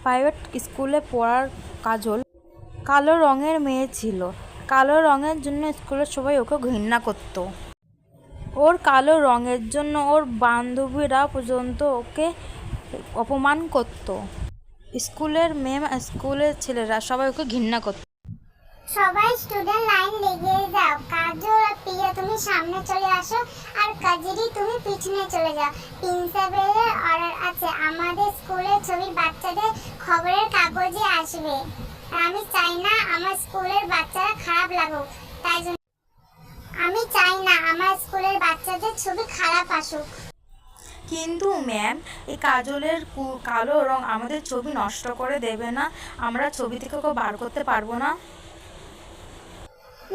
Private স্কুলে পড়ার কাজল কালো রঙের মেয়ে ছিল। কালো রঙের জন্য স্কুলের সবাই ওকে ঘৃণা করত। ওর কালো রঙের জন্য ওর বান্ধবীরা পর্যন্ত ওকে অপমান করত। স্কুলের ম্যাম, স্কুলের ছেলেরা সবাই ওকে ঘৃণা করত। সবাই স্টুডেন্ট লাইন লেগে যাও। কাজল আর প্রিয়া তুমি সামনে চলে আসো, আর কাজেরি তুমি পিছনে চলে যাও। প্রিন্সিপালের অর্ডার আছে, আমাদের স্কুলের ছবি বাচ্চাদের খবরের কাগজে আসবে। আমি চাই না আমার স্কুলের বাচ্চারা খারাপ লাগুক, তাই জন্য আমি চাই না আমার স্কুলের বাচ্চাদের ছবি খারাপ আসুক। কিন্তু ম্যাম, এই কাজলের কালো রং আমাদের ছবি নষ্ট করে দেবে না? আমরা ছবি থেকে ওকে বার করতে পারবো না?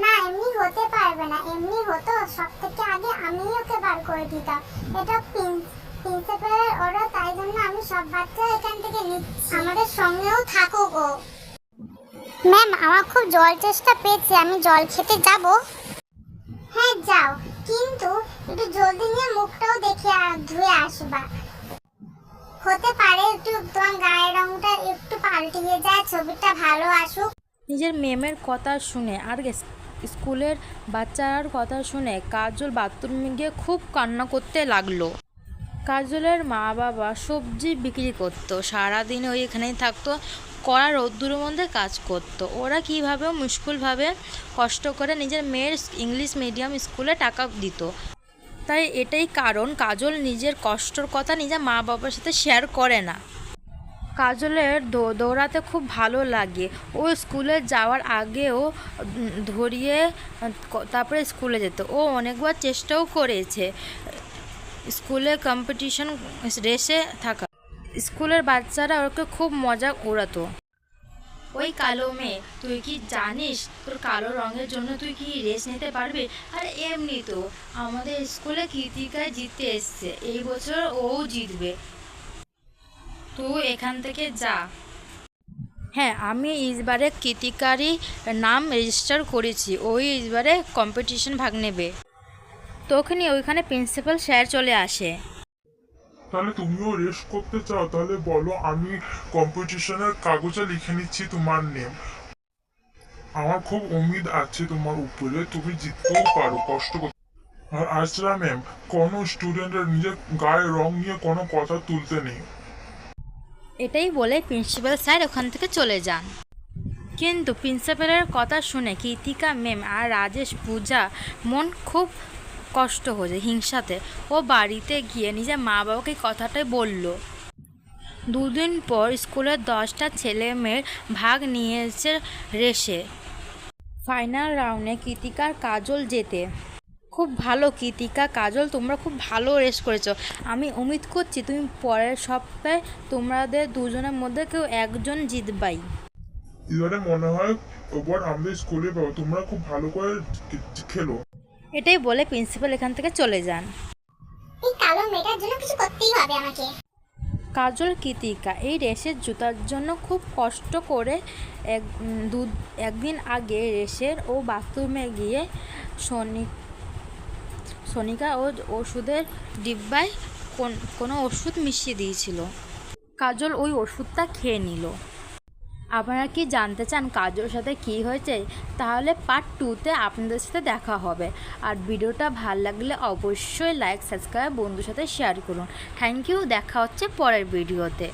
না, এমনি হতে পারবে না। এমনি হতো সব থেকে আগে আমি ওকে বার করে দিতাম। এটা প্রিন্সিপালের অর্ডার, তাই জন্য আমি সব বাচ্চা এখান থেকে নিচ্ছি। আমাদের সঙ্গেও থাকুক ও। ম্যাম, আমার খুব জল তেষ্টা পেয়েছে, আমি জল খেতে যাব? হ্যাঁ যাও, কিন্তু একটু জলদি নিয়ে মুখটাও দেখে ধুয়ে আসবা। হতে পারে একটু তোমার গায়ের রংটা একটু পাল্টিয়ে যায়, ছবিটা ভালো আসুক। নিজের ম্যামের কথা শুনে আর স্কুলের বাচ্চার কথা শুনে কাজল বাথরুমে গিয়ে খুব কান্না করতে লাগলো। কাজলের মা বাবা সবজি বিক্রি করতো, সারাদিন ওই এখানেই থাকতো, কড়া রোদ্দুরের মধ্যে কাজ করতো। ওরা কীভাবে মুশকিলভাবে কষ্ট করে নিজের মেয়ের ইংলিশ মিডিয়াম স্কুলে টাকা দিত। তাই এটাই কারণ কাজল নিজের কষ্টর কথা নিজের মা বাবার সাথে শেয়ার করে না। কাজলের দৌড়াতে খুব ভালো লাগে। ও স্কুলে যাওয়ার আগেও ধরিয়ে তারপরে স্কুলে যেত। ও অনেকবার চেষ্টাও করেছে স্কুলে কম্পিটিশন রেসে থাকা। স্কুলের বাচ্চারা ওকে খুব মজা ওড়াতো। ওই কালো মেয়ে, তুই কি জানিস তোর কালো রঙের জন্য তুই কি রেস নিতে পারবি? আর এমনি তো আমাদের স্কুলে কৃতিকায় জিততে এসছে, এই বছর ও জিতবে, তুই এখান থেকে যা। হ্যাঁ, আমি এবারে কৃতিকারই নাম রেজিস্টার করেছি, ওই এবারে কম্পিটিশন ভাগ নেবে। তখনই ওইখানে প্রিন্সিপাল স্যার চলে আসে। তাহলে তুমিও রেস করতে চাও? তাহলে বলো, আমি কম্পিটিশনের কাগজে লিখে নিচ্ছি তোমার নেম। আমার খুব উম্মিদ আছে তোমার উপরে, তুমি জিততেও পারো, কষ্ট করতে। আর আজরা ম্যাম, কোনো স্টুডেন্টের নিজের গায়ের রং নিয়ে কোনো কথা তুলতে নেই। এটাই বলে প্রিন্সিপাল স্যার ওখান থেকে চলে যান। কিন্তু প্রিন্সিপালের কথা শুনে কৃতিকা ম্যাম আর রাজেশ পূজা মন খুব কষ্ট হয়ে যায় হিংসাতে। ও বাড়িতে গিয়ে নিজের মা বাবাকে কথাটাই বলল। দুদিন পর স্কুলের 10টা ছেলে মেয়ের ভাগ নিয়েছে রেসে। ফাইনাল রাউন্ডে কৃতিকার কাজল জেতে। খুব ভালো কৃতিকা, কাজল, তোমরা খুব ভালো রেস করেছো। আমি উম্মিদ করছি তুমি পরের সপ্তাহে তোমাদের দুজনের মধ্যে কেউ একজন জিতবাই। এবারে মনে হয় ওবার আমাদের স্কুলে পাবো, তোমরা খুব ভালো করে খেলো। এটাই বলে প্রিন্সিপাল এখান থেকে চলে যান। এই কালো মেয়েটার জন্য কিছু করতেই হবে আমাকে। কাজল কৃতিকা এই রেসের জুতার জন্য খুব কষ্ট করে একদিন আগে রেসের ও বাথরুমে গিয়ে সনিকা ও ওষুধের ডিব্বায় কোনো ওষুধ মিশিয়ে দিয়েছিল। কাজল ওই ওষুধটা খেয়ে নিল। আপনারা কি জানতে চান কাজলের সাথে কী হয়েছে? তাহলে পার্ট 2তে আপনাদের সাথে দেখা হবে। আর ভিডিওটা ভালো লাগলে অবশ্যই লাইক, সাবস্ক্রাইব, বন্ধুর সাথে শেয়ার করুন। থ্যাংক ইউ, দেখা হচ্ছে পরের ভিডিওতে।